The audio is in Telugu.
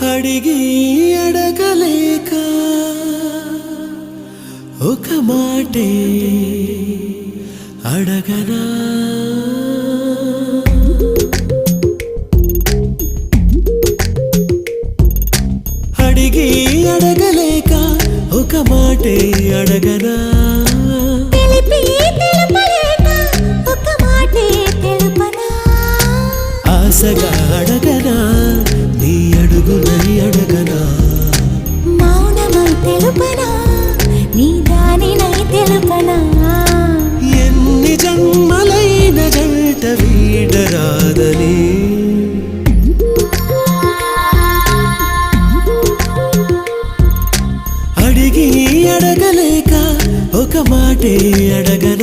అడిగి అడగలేక ఒక మాటే అడగనా అడిగి అడగలేక ఒక మాటే అడగనా తెలిపి తెలుపలేక ఒక మాటే తెలుపనా ఆశగా అడగనా నీ అడుగునై అడగనా మౌనమై తెలుపనా నీ దానినై తెలుపనా ఎన్ని జన్మలైన జంట వీడరాదని అడిగి అడగలేక ఒక మాటే అడగనా